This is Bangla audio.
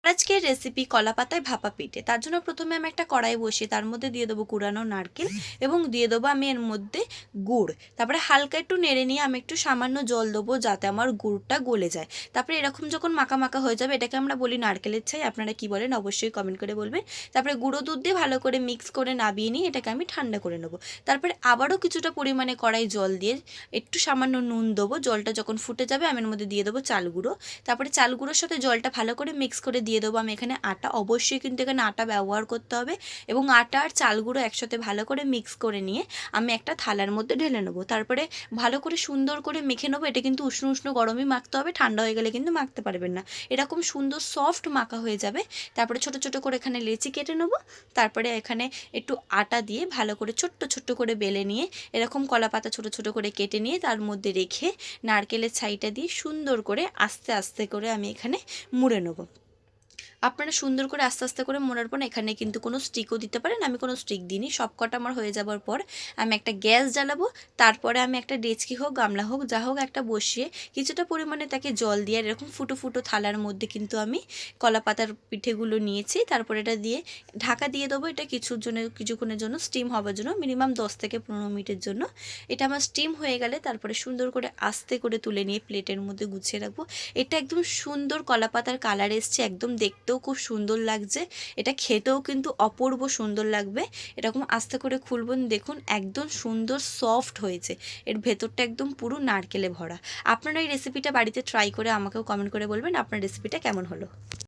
আজকের রেসিপি কলা পাতায় ভাপা পিঠে। তার জন্য প্রথমে আমি একটা কড়াই বসিয়ে তার মধ্যে দিয়ে দেবো কুড়ানো নারকেল এবং দিয়ে দেবো আমি এর মধ্যে গুড়। তারপরে হালকা একটু নেড়ে নিয়ে আমি একটু সামান্য জল দেবো যাতে আমার গুড়টা গলে যায়। তারপরে এরকম যখন মাখা মাখা হয়ে যাবে, এটাকে আমরা বলি নারকেলের ছাই। আপনারা কি বলেন অবশ্যই কমেন্ট করে বলবেন। তারপরে গুঁড়ো দুধ দিয়ে ভালো করে মিক্স করে নাবিয়ে নিয়ে এটাকে আমি ঠান্ডা করে নেবো। তারপরে আবারও কিছুটা পরিমাণে কড়াই জল দিয়ে একটু সামান্য নুন দেবো। জলটা যখন ফুটে যাবে আমি এর মধ্যে দিয়ে দেবো চাল গুঁড়ো। তারপরে চাল গুঁড়োর সাথে জলটা ভালো করে মিক্স করে দিয়ে দেবো আমি এখানে আটা। অবশ্যই কিন্তু এখানে আটা ব্যবহার করতে হবে এবং আটা আর চাল গুঁড়ো একসাথে ভালো করে মিক্স করে নিয়ে আমি একটা থালার মধ্যে ঢেলে নেবো। তারপরে ভালো করে সুন্দর করে মেখে নেবো। এটা কিন্তু উষ্ণ উষ্ণ গরমই মাখতে হবে, ঠান্ডা হয়ে গেলে কিন্তু মাখতে পারবেন না। এরকম সুন্দর সফট মাখা হয়ে যাবে। তারপরে ছোট ছোট করে এখানে লেচি কেটে নেবো। তারপরে এখানে একটু আটা দিয়ে ভালো করে ছোট্ট ছোট্ট করে বেলে নিয়ে এরকম কলা পাতা ছোট ছোট করে কেটে নিয়ে তার মধ্যে রেখে নারকেলের ছাইটা দিয়ে সুন্দর করে আস্তে আস্তে করে আমি এখানে মুড়ে নেব। আপনারা সুন্দর করে আস্তে আস্তে করে মোড়ার পর এখানে কিন্তু কোনো স্টিকও দিতে পারেন। আমি কোনো স্টিক দিইনি। সব কটা আমার হয়ে যাবার পর আমি একটা গ্যাস জ্বালাবো। তারপরে আমি একটা ডেচকি হোক গামলা হোক যা হোক একটা বসিয়ে কিছুটা পরিমাণে তাকে জল দিয়ে আর এরকম ফুটো ফুটো থালার মধ্যে কিন্তু আমি কলা পাতার পিঠেগুলো নিয়েছি। তারপরে এটা দিয়ে ঢাকা দিয়ে দেবো। এটা কিছুক্ষণের জন্য স্টিম হওয়ার জন্য, মিনিমাম 10 থেকে 15 মিনিটের জন্য। এটা আমার স্টিম হয়ে গেলে তারপরে সুন্দর করে আস্তে করে তুলে নিয়ে প্লেটের মধ্যে গুছিয়ে রাখবো। এটা একদম সুন্দর কলা পাতার কালার এসছে, একদম দেখতেও খুব সুন্দর লাগছে। এটা খেতেও কিন্তু অপূর্ব সুন্দর লাগবে। এরকম আস্তে করে খুলবেন, দেখুন একদম সুন্দর সফট হয়েছে। এর ভেতরটা একদম পুরো নারকেলে ভরা। আপনারা এই রেসিপিটা বাড়িতে ট্রাই করে আমাকেও কমেন্ট করে বলবেন আপনার রেসিপিটা কেমন হলো।